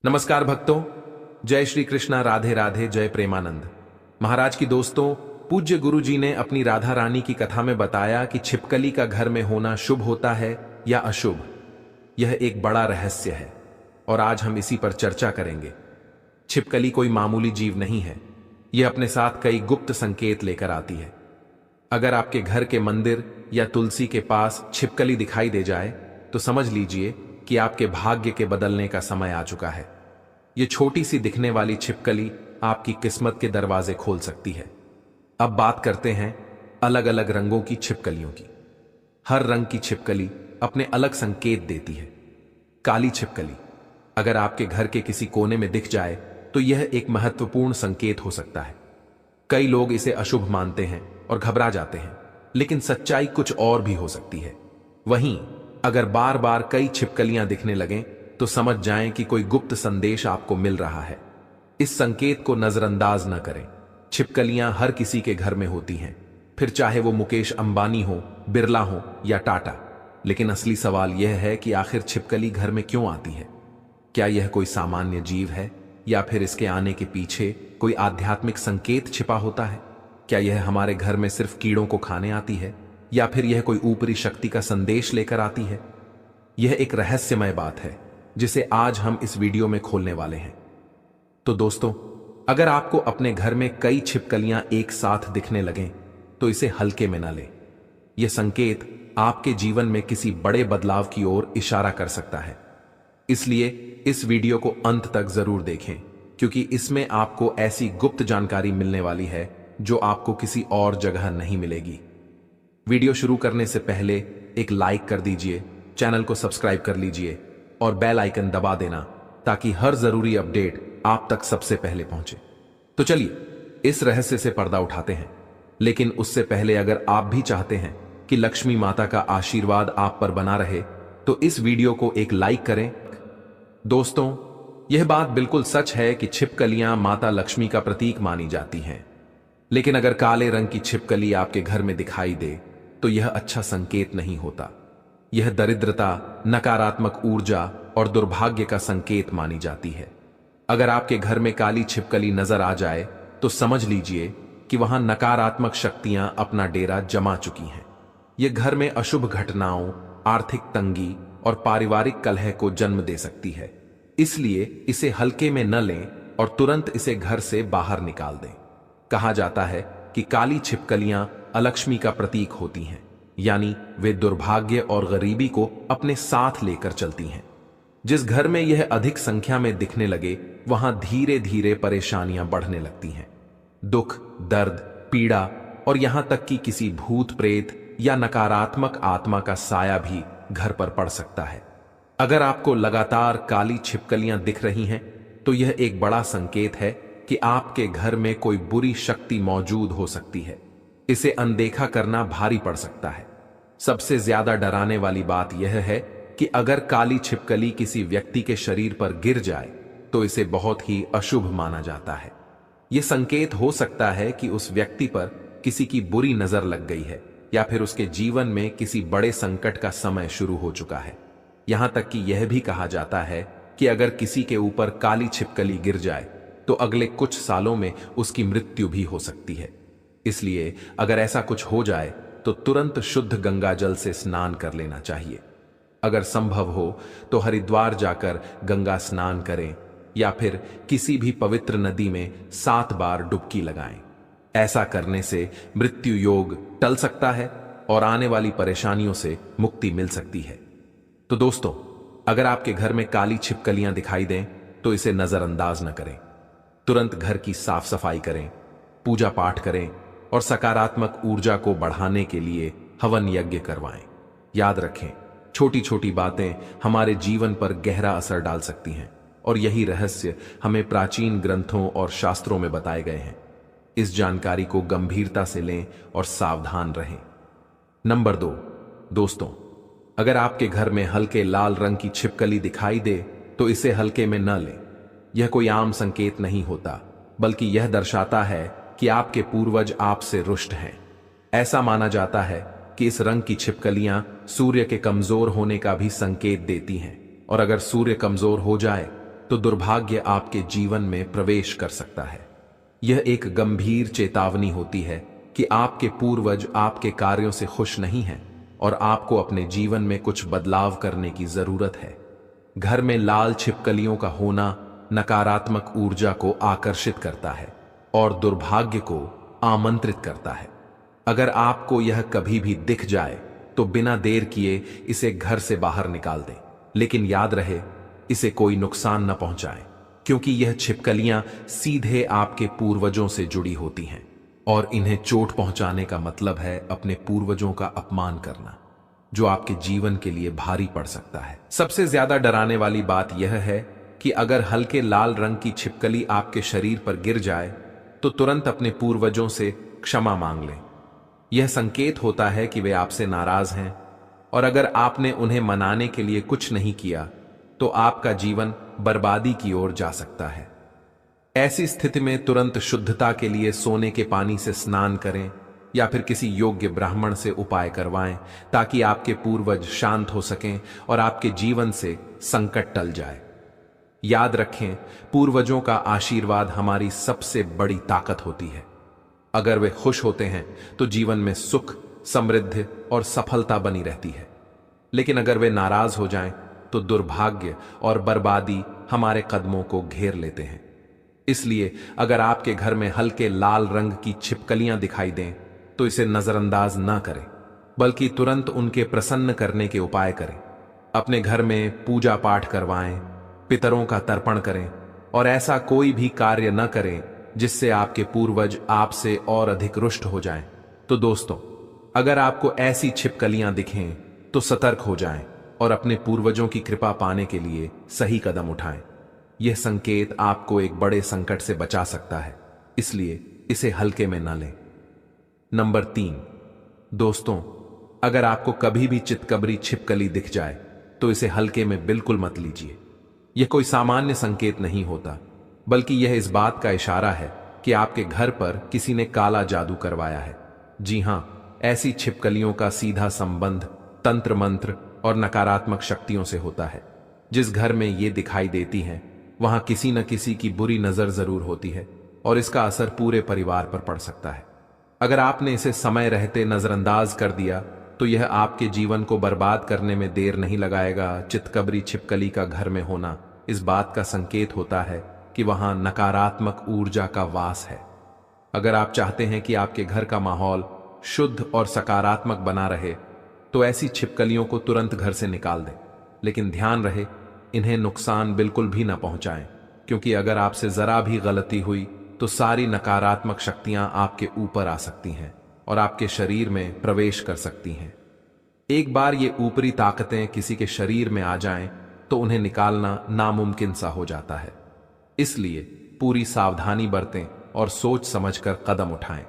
नमस्कार भक्तों, जय श्री कृष्णा, राधे राधे, जय प्रेमानंद। महाराज की दोस्तों, पूज्य गुरु जी ने अपनी राधा रानी की कथा में बताया कि छिपकली का घर में होना शुभ होता है या अशुभ। यह एक बड़ा रहस्य है और आज हम इसी पर चर्चा करेंगे। छिपकली कोई मामूली जीव नहीं है, यह अपने साथ कई गुप्त संकेत लेकर आती है। अगर आपके घर के मंदिर या तुलसी के पास छिपकली दिखाई दे जाए तो समझ लीजिए कि आपके भाग्य के बदलने का समय आ चुका है। यह छोटी सी दिखने वाली छिपकली आपकी किस्मत के दरवाजे खोल सकती है। अब बात करते हैं अलग अलग रंगों की छिपकलियों की। हर रंग की छिपकली अपने अलग संकेत देती है। काली छिपकली अगर आपके घर के किसी कोने में दिख जाए तो यह एक महत्वपूर्ण संकेत हो सकता है। कई लोग इसे अशुभ मानते हैं और घबरा जाते हैं, लेकिन सच्चाई कुछ और भी हो सकती है। वहीं अगर बार बार कई छिपकलियां दिखने लगें तो समझ जाएं कि कोई गुप्त संदेश आपको मिल रहा है। इस संकेत को नजरअंदाज न करें। छिपकलियां हर किसी के घर में होती हैं, फिर चाहे वो मुकेश अंबानी हो, बिरला हो या टाटा। लेकिन असली सवाल यह है कि आखिर छिपकली घर में क्यों आती है? क्या यह कोई सामान्य जीव है या फिर इसके आने के पीछे कोई आध्यात्मिक संकेत छिपा होता है? क्या यह हमारे घर में सिर्फ कीड़ों को खाने आती है या फिर यह कोई ऊपरी शक्ति का संदेश लेकर आती है? यह एक रहस्यमय बात है जिसे आज हम इस वीडियो में खोलने वाले हैं। तो दोस्तों, अगर आपको अपने घर में कई छिपकलियां एक साथ दिखने लगें तो इसे हल्के में न लें। यह संकेत आपके जीवन में किसी बड़े बदलाव की ओर इशारा कर सकता है। इसलिए इस वीडियो को अंत तक जरूर देखें, क्योंकि इसमें आपको ऐसी गुप्त जानकारी मिलने वाली है जो आपको किसी और जगह नहीं मिलेगी। वीडियो शुरू करने से पहले एक लाइक कर दीजिए, चैनल को सब्सक्राइब कर लीजिए और बेल आइकन दबा देना ताकि हर जरूरी अपडेट आप तक सबसे पहले पहुंचे। तो चलिए इस रहस्य से पर्दा उठाते हैं। लेकिन उससे पहले अगर आप भी चाहते हैं कि लक्ष्मी माता का आशीर्वाद आप पर बना रहे तो इस वीडियो को एक लाइक करें। दोस्तों, यह बात बिल्कुल सच है कि छिपकलियां माता लक्ष्मी का प्रतीक मानी जाती हैं। लेकिन अगर काले रंग की छिपकली आपके घर में दिखाई दे तो यह अच्छा संकेत नहीं होता। यह दरिद्रता, नकारात्मक ऊर्जा और दुर्भाग्य का संकेत मानी जाती है। अगर आपके घर में काली छिपकली नजर आ जाए तो समझ लीजिए कि वहां नकारात्मक शक्तियां अपना डेरा जमा चुकी हैं। यह घर में अशुभ घटनाओं, आर्थिक तंगी और पारिवारिक कलह को जन्म दे सकती है। इसलिए इसे हल्के में न लें और तुरंत इसे घर से बाहर निकाल दें। कहा जाता है कि काली छिपकलियां अलक्ष्मी का प्रतीक होती हैं, यानी वे दुर्भाग्य और गरीबी को अपने साथ लेकर चलती हैं। जिस घर में यह अधिक संख्या में दिखने लगे वहां धीरे धीरे परेशानियां बढ़ने लगती हैं। दुख, दर्द, पीड़ा और यहां तक कि किसी भूत प्रेत या नकारात्मक आत्मा का साया भी घर पर पड़ सकता है। अगर आपको लगातार काली छिपकलियां दिख रही हैं तो यह एक बड़ा संकेत है कि आपके घर में कोई बुरी शक्ति मौजूद हो सकती है। इसे अनदेखा करना भारी पड़ सकता है। सबसे ज्यादा डराने वाली बात यह है कि अगर काली छिपकली किसी व्यक्ति के शरीर पर गिर जाए तो इसे बहुत ही अशुभ माना जाता है। यह संकेत हो सकता है कि उस व्यक्ति पर किसी की बुरी नजर लग गई है या फिर उसके जीवन में किसी बड़े संकट का समय शुरू हो चुका है। यहां तक कि यह भी कहा जाता है कि अगर किसी के ऊपर काली छिपकली गिर जाए तो अगले कुछ सालों में उसकी मृत्यु भी हो सकती है। इसलिए अगर ऐसा कुछ हो जाए तो तुरंत शुद्ध गंगा जल से स्नान कर लेना चाहिए। अगर संभव हो तो हरिद्वार जाकर गंगा स्नान करें या फिर किसी भी पवित्र नदी में 7 बार डुबकी लगाएं। ऐसा करने से मृत्यु योग टल सकता है और आने वाली परेशानियों से मुक्ति मिल सकती है। तो दोस्तों, अगर आपके घर में काली छिपकलियां दिखाई दें तो इसे नजरअंदाज न करें। तुरंत घर की साफ सफाई करें, पूजा पाठ करें और सकारात्मक ऊर्जा को बढ़ाने के लिए हवन यज्ञ करवाएं। याद रखें, छोटी छोटी बातें हमारे जीवन पर गहरा असर डाल सकती हैं और यही रहस्य हमें प्राचीन ग्रंथों और शास्त्रों में बताए गए हैं। इस जानकारी को गंभीरता से लें और सावधान रहें। नंबर 2, दोस्तों, अगर आपके घर में हल्के लाल रंग की छिपकली दिखाई दे तो इसे हल्के में न लें। यह कोई आम संकेत नहीं होता, बल्कि यह दर्शाता है कि आपके पूर्वज आपसे रुष्ट हैं। ऐसा माना जाता है कि इस रंग की छिपकलियां सूर्य के कमजोर होने का भी संकेत देती हैं, और अगर सूर्य कमजोर हो जाए तो दुर्भाग्य आपके जीवन में प्रवेश कर सकता है। यह एक गंभीर चेतावनी होती है कि आपके पूर्वज आपके कार्यों से खुश नहीं हैं और आपको अपने जीवन में कुछ बदलाव करने की जरूरत है। घर में लाल छिपकलियों का होना नकारात्मक ऊर्जा को आकर्षित करता है और दुर्भाग्य को आमंत्रित करता है। अगर आपको यह कभी भी दिख जाए तो बिना देर किए इसे घर से बाहर निकाल दें, लेकिन याद रहे इसे कोई नुकसान न पहुंचाएं, क्योंकि यह छिपकलियां सीधे आपके पूर्वजों से जुड़ी होती हैं और इन्हें चोट पहुंचाने का मतलब है अपने पूर्वजों का अपमान करना, जो आपके जीवन के लिए भारी पड़ सकता है। सबसे ज्यादा डराने वाली बात यह है कि अगर हल्के लाल रंग की छिपकली आपके शरीर पर गिर जाए तो तुरंत अपने पूर्वजों से क्षमा मांग लें। यह संकेत होता है कि वे आपसे नाराज हैं, और अगर आपने उन्हें मनाने के लिए कुछ नहीं किया तो आपका जीवन बर्बादी की ओर जा सकता है। ऐसी स्थिति में तुरंत शुद्धता के लिए सोने के पानी से स्नान करें या फिर किसी योग्य ब्राह्मण से उपाय करवाएं, ताकि आपके पूर्वज शांत हो सकें और आपके जीवन से संकट टल जाए। याद रखें, पूर्वजों का आशीर्वाद हमारी सबसे बड़ी ताकत होती है। अगर वे खुश होते हैं तो जीवन में सुख, समृद्धि और सफलता बनी रहती है, लेकिन अगर वे नाराज हो जाएं तो दुर्भाग्य और बर्बादी हमारे कदमों को घेर लेते हैं। इसलिए अगर आपके घर में हल्के लाल रंग की छिपकलियां दिखाई दें तो इसे नजरअंदाज ना करें, बल्कि तुरंत उनके प्रसन्न करने के उपाय करें। अपने घर में पूजा पाठ करवाएं, पितरों का तर्पण करें और ऐसा कोई भी कार्य न करें जिससे आपके पूर्वज आपसे और अधिक रुष्ट हो जाएं। तो दोस्तों, अगर आपको ऐसी छिपकलियां दिखें तो सतर्क हो जाएं और अपने पूर्वजों की कृपा पाने के लिए सही कदम उठाएं। यह संकेत आपको एक बड़े संकट से बचा सकता है, इसलिए इसे हल्के में न लें। नंबर 3, दोस्तों, अगर आपको कभी भी चितकबरी छिपकली दिख जाए तो इसे हल्के में बिल्कुल मत लीजिए। यह कोई सामान्य संकेत नहीं होता, बल्कि यह इस बात का इशारा है कि आपके घर पर किसी ने काला जादू करवाया है। जी हां, ऐसी छिपकलियों का सीधा संबंध तंत्र मंत्र और नकारात्मक शक्तियों से होता है। जिस घर में ये दिखाई देती हैं वहां किसी न किसी की बुरी नजर जरूर होती है और इसका असर पूरे परिवार पर पड़ सकता है। अगर आपने इसे समय रहते नजरअंदाज कर दिया तो यह आपके जीवन को बर्बाद करने में देर नहीं लगाएगा। चितकबरी छिपकली का घर में होना इस बात का संकेत होता है कि वहां नकारात्मक ऊर्जा का वास है। अगर आप चाहते हैं कि आपके घर का माहौल शुद्ध और सकारात्मक बना रहे तो ऐसी छिपकलियों को तुरंत घर से निकाल दें, लेकिन ध्यान रहे इन्हें नुकसान बिल्कुल भी न पहुंचाएं, क्योंकि अगर आपसे जरा भी गलती हुई तो सारी नकारात्मक शक्तियां आपके ऊपर आ सकती हैं और आपके शरीर में प्रवेश कर सकती हैं। एक बार ये ऊपरी ताकतें किसी के शरीर में आ जाएं तो उन्हें निकालना नामुमकिन सा हो जाता है। इसलिए पूरी सावधानी बरतें और सोच समझकर कदम उठाएं।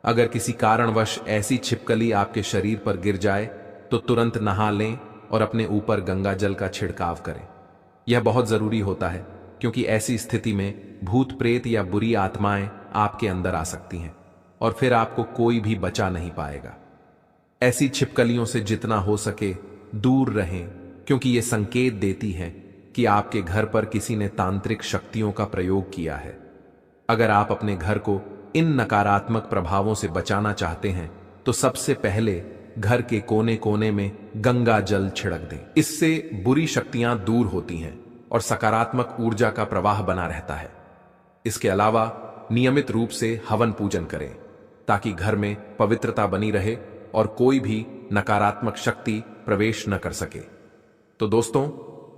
अगर किसी कारणवश ऐसी छिपकली आपके शरीर पर गिर जाए तो तुरंत नहा लें और अपने ऊपर गंगा जल का छिड़काव करें। यह बहुत जरूरी होता है, क्योंकि ऐसी स्थिति में भूत प्रेत या बुरी आत्माएं आपके अंदर आ सकती हैं और फिर आपको कोई भी बचा नहीं पाएगा। ऐसी छिपकलियों से जितना हो सके दूर रहें, क्योंकि ये संकेत देती हैं कि आपके घर पर किसी ने तांत्रिक शक्तियों का प्रयोग किया है। अगर आप अपने घर को इन नकारात्मक प्रभावों से बचाना चाहते हैं तो सबसे पहले घर के कोने कोने में गंगा जल छिड़क दें। इससे बुरी शक्तियां दूर होती हैं और सकारात्मक ऊर्जा का प्रवाह बना रहता है। इसके अलावा नियमित रूप से हवन पूजन करें, ताकि घर में पवित्रता बनी रहे और कोई भी नकारात्मक शक्ति प्रवेश न कर सके। तो दोस्तों,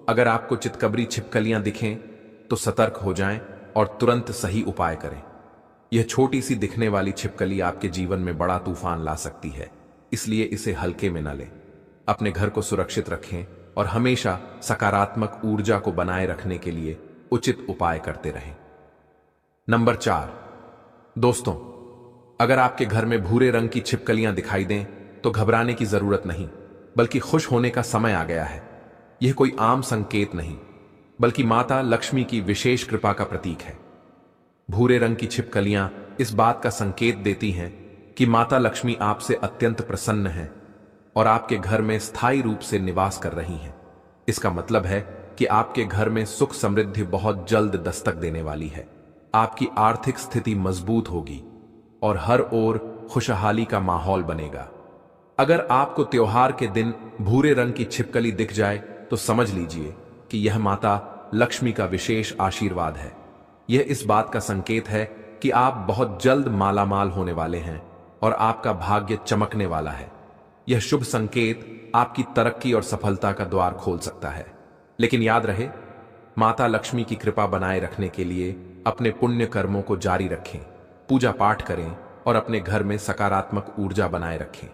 अगर आपको चितकबरी छिपकलियां दिखें तो सतर्क हो जाएं और तुरंत सही उपाय करें। यह छोटी सी दिखने वाली छिपकली आपके जीवन में बड़ा तूफान ला सकती है, इसलिए इसे हल्के में न लें। अपने घर को सुरक्षित रखें और हमेशा सकारात्मक ऊर्जा को बनाए रखने के लिए उचित उपाय करते रहें। नंबर 4, दोस्तों, अगर आपके घर में भूरे रंग की छिपकलियां दिखाई दें तो घबराने की जरूरत नहीं, बल्कि खुश होने का समय आ गया है। यह कोई आम संकेत नहीं, बल्कि माता लक्ष्मी की विशेष कृपा का प्रतीक है। भूरे रंग की छिपकलियां इस बात का संकेत देती हैं कि माता लक्ष्मी आपसे अत्यंत प्रसन्न हैं और आपके घर में स्थायी रूप से निवास कर रही हैं। इसका मतलब है कि आपके घर में सुख समृद्धि बहुत जल्द दस्तक देने वाली है। आपकी आर्थिक स्थिति मजबूत होगी और हर ओर खुशहाली का माहौल बनेगा। अगर आपको त्योहार के दिन भूरे रंग की छिपकली दिख जाए तो समझ लीजिए कि यह माता लक्ष्मी का विशेष आशीर्वाद है। यह इस बात का संकेत है कि आप बहुत जल्द मालामाल होने वाले हैं और आपका भाग्य चमकने वाला है। यह शुभ संकेत आपकी तरक्की और सफलता का द्वार खोल सकता है। लेकिन याद रहे, माता लक्ष्मी की कृपा बनाए रखने के लिए अपने पुण्य कर्मों को जारी रखें, पूजा पाठ करें और अपने घर में सकारात्मक ऊर्जा बनाए रखें।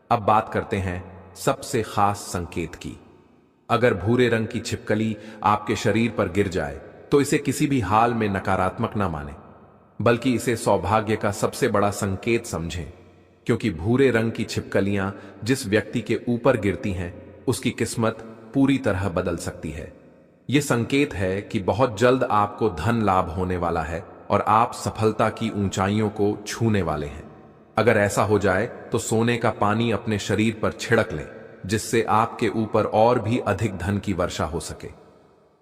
अब बात करते हैं सबसे खास संकेत की। अगर भूरे रंग की छिपकली आपके शरीर पर गिर जाए तो इसे किसी भी हाल में नकारात्मक ना माने, बल्कि इसे सौभाग्य का सबसे बड़ा संकेत समझें, क्योंकि भूरे रंग की छिपकलियां जिस व्यक्ति के ऊपर गिरती हैं उसकी किस्मत पूरी तरह बदल सकती है। यह संकेत है कि बहुत जल्द आपको धन लाभ होने वाला है और आप सफलता की ऊंचाइयों को छूने वाले हैं। अगर ऐसा हो जाए तो सोने का पानी अपने शरीर पर छिड़क लें, जिससे आपके ऊपर और भी अधिक धन की वर्षा हो सके।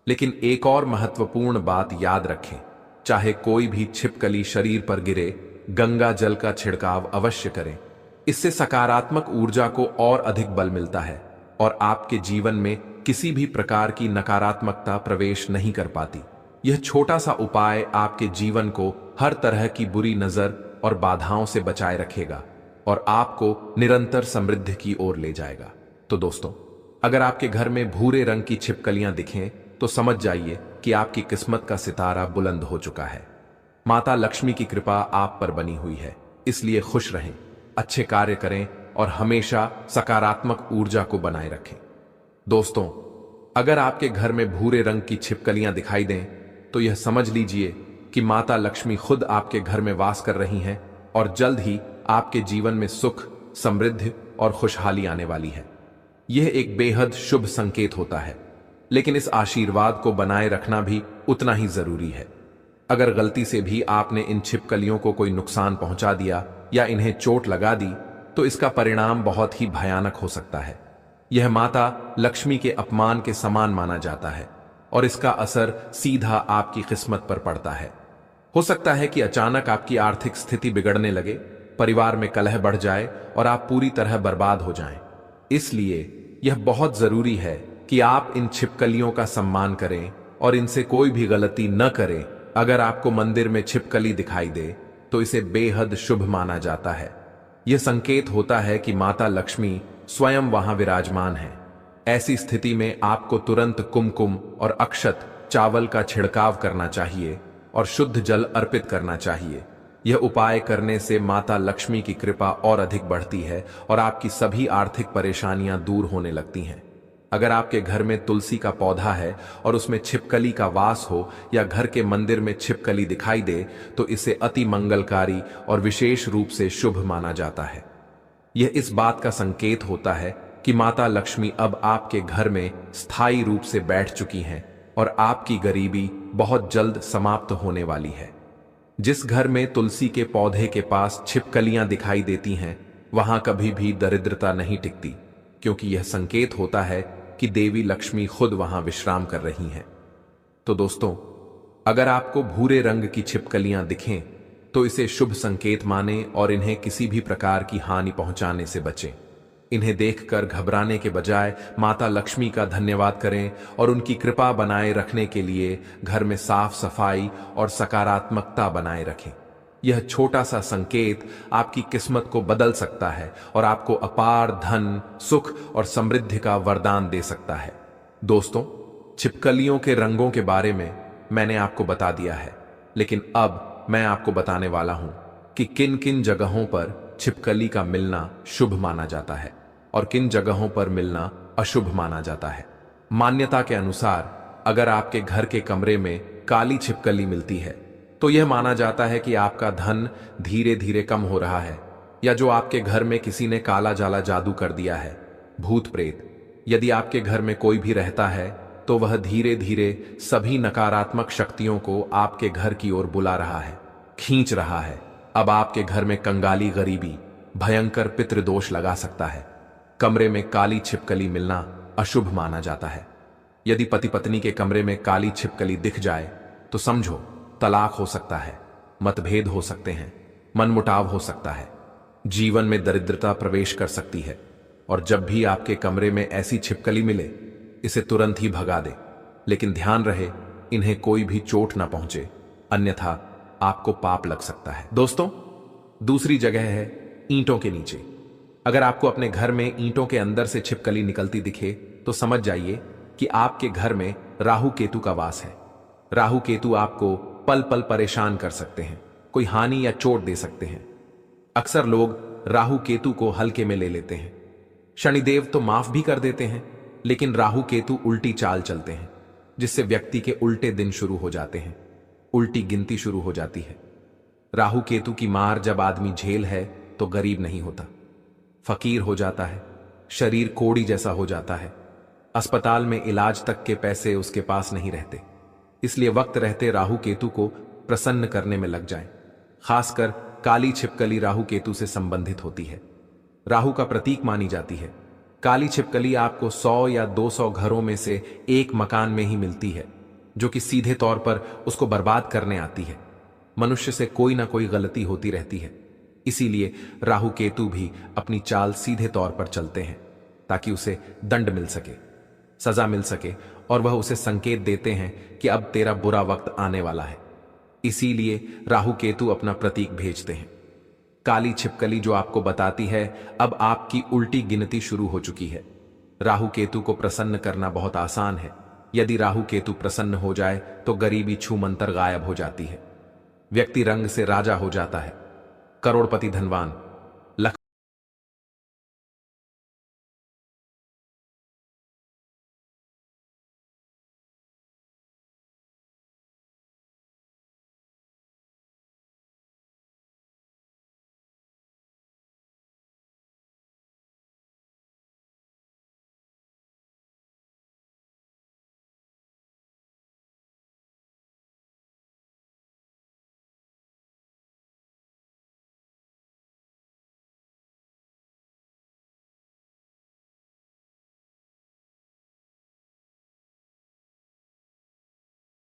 लेकिन एक और महत्वपूर्ण बात याद रखें, चाहे कोई भी छिपकली शरीर पर गिरे, गंगा जल का छिड़काव अवश्य करें। इससे सकारात्मक ऊर्जा को और अधिक बल मिलता है और आपके जीवन में किसी भी प्रकार की नकारात्मकता प्रवेश नहीं कर पाती। यह छोटा सा उपाय आपके जीवन को हर तरह की बुरी नजर और बाधाओं से बचाए रखेगा और आपको निरंतर समृद्धि की ओर ले जाएगा। तो दोस्तों, अगर आपके घर में भूरे रंग की छिपकलियां दिखें तो समझ जाइए कि आपकी किस्मत का सितारा बुलंद हो चुका है। माता लक्ष्मी की कृपा आप पर बनी हुई है, इसलिए खुश रहें, अच्छे कार्य करें और हमेशा सकारात्मक ऊर्जा को बनाए रखें। दोस्तों, अगर आपके घर में भूरे रंग की छिपकलियां दिखाई दें तो यह समझ लीजिए कि माता लक्ष्मी खुद आपके घर में वास कर रही हैं और जल्द ही आपके जीवन में सुख, समृद्धि और खुशहाली आने वाली है। यह एक बेहद शुभ संकेत होता है, लेकिन इस आशीर्वाद को बनाए रखना भी उतना ही जरूरी है। अगर गलती से भी आपने इन छिपकलियों को कोई नुकसान पहुंचा दिया या इन्हें चोट लगा दी तो इसका परिणाम बहुत ही भयानक हो सकता है। यह माता लक्ष्मी के अपमान के समान माना जाता है और इसका असर सीधा आपकी किस्मत पर पड़ता है। हो सकता है कि अचानक आपकी आर्थिक स्थिति बिगड़ने लगे, परिवार में कलह बढ़ जाए और आप पूरी तरह बर्बाद हो जाएं। इसलिए यह बहुत जरूरी है कि आप इन छिपकलियों का सम्मान करें और इनसे कोई भी गलती न करें। अगर आपको मंदिर में छिपकली दिखाई दे तो इसे बेहद शुभ माना जाता है। यह संकेत होता है कि माता लक्ष्मी स्वयं वहां विराजमान है। ऐसी स्थिति में आपको तुरंत कुमकुम और अक्षत चावल का छिड़काव करना चाहिए और शुद्ध जल अर्पित करना चाहिए। यह उपाय करने से माता लक्ष्मी की कृपा और अधिक बढ़ती है और आपकी सभी आर्थिक परेशानियां दूर होने लगती हैं। अगर आपके घर में तुलसी का पौधा है और उसमें छिपकली का वास हो या घर के मंदिर में छिपकली दिखाई दे तो इसे अति मंगलकारी और विशेष रूप से शुभ माना जाता है। यह इस बात का संकेत होता है कि माता लक्ष्मी अब आपके घर में स्थायी रूप से बैठ चुकी हैं और आपकी गरीबी बहुत जल्द समाप्त होने वाली है। जिस घर में तुलसी के पौधे के पास छिपकलियां दिखाई देती हैं, वहां कभी भी दरिद्रता नहीं टिकती, क्योंकि यह संकेत होता है कि देवी लक्ष्मी खुद वहां विश्राम कर रही हैं। तो दोस्तों, अगर आपको भूरे रंग की छिपकलियां दिखें तो इसे शुभ संकेत माने और इन्हें किसी भी प्रकार की हानि पहुंचाने से बचें। इन्हें देखकर घबराने के बजाय माता लक्ष्मी का धन्यवाद करें और उनकी कृपा बनाए रखने के लिए घर में साफ सफाई और सकारात्मकता बनाए रखें। यह छोटा सा संकेत आपकी किस्मत को बदल सकता है और आपको अपार धन, सुख और समृद्धि का वरदान दे सकता है। दोस्तों, छिपकलियों के रंगों के बारे में मैंने आपको बता दिया है, लेकिन अब मैं आपको बताने वाला हूं कि किन किन जगहों पर छिपकली का मिलना शुभ माना जाता है और किन जगहों पर मिलना अशुभ माना जाता है। मान्यता के अनुसार अगर आपके घर के कमरे में काली छिपकली मिलती है तो यह माना जाता है कि आपका धन धीरे धीरे कम हो रहा है या जो आपके घर में किसी ने काला जाला जादू कर दिया है। भूत प्रेत यदि आपके घर में कोई भी रहता है तो वह धीरे धीरे सभी नकारात्मक शक्तियों को आपके घर की ओर बुला रहा है, खींच रहा है। अब आपके घर में कंगाली, गरीबी, भयंकर पितृदोष लगा सकता है। कमरे में काली छिपकली मिलना अशुभ माना जाता है। यदि पति पत्नी के कमरे में काली छिपकली दिख जाए तो समझो तलाक हो सकता है, मतभेद हो सकते हैं, मनमुटाव हो सकता है, जीवन में दरिद्रता प्रवेश कर सकती है। और जब भी आपके कमरे में ऐसी छिपकली मिले, इसे तुरंत ही भगा दे, लेकिन ध्यान रहे इन्हें कोई भी चोट ना पहुंचे, अन्यथा आपको पाप लग सकता है। दोस्तों, दूसरी जगह है ईंटों के नीचे। अगर आपको अपने घर में ईंटों के अंदर से छिपकली निकलती दिखे तो समझ जाइए कि आपके घर में राहु केतु का वास है। राहु केतु आपको पल पल परेशान कर सकते हैं, कोई हानि या चोट दे सकते हैं। अक्सर लोग राहु केतु को हल्के में ले लेते हैं। शनिदेव तो माफ भी कर देते हैं, लेकिन राहु केतु उल्टी चाल चलते हैं, जिससे व्यक्ति के उल्टे दिन शुरू हो जाते हैं, उल्टी गिनती शुरू हो जाती है। राहु केतु की मार जब आदमी झेल है तो गरीब नहीं होता, फकीर हो जाता है, शरीर कोड़ी जैसा हो जाता है, अस्पताल में इलाज तक के पैसे उसके पास नहीं रहते। इसलिए वक्त रहते राहु केतु को प्रसन्न करने में लग जाएं। खासकर काली छिपकली राहु केतु से संबंधित होती है, राहु का प्रतीक मानी जाती है। काली छिपकली आपको 100 या 200 घरों में से एक मकान में ही मिलती है, जो कि सीधे तौर पर उसको बर्बाद करने आती है। मनुष्य से कोई ना कोई गलती होती रहती है, इसीलिए राहु केतु भी अपनी चाल सीधे तौर पर चलते हैं, ताकि उसे दंड मिल सके, सजा मिल सके, और वह उसे संकेत देते हैं कि अब तेरा बुरा वक्त आने वाला है। इसीलिए राहु केतु अपना प्रतीक भेजते हैं। काली छिपकली जो आपको बताती है अब आपकी उल्टी गिनती शुरू हो चुकी है। राहु केतु को प्रसन्न करना बहुत आसान है। यदि राहु केतु प्रसन्न हो जाए तो गरीबी छूमंतर गायब हो जाती है, व्यक्ति रंग से राजा हो जाता है, करोड़पति धनवान,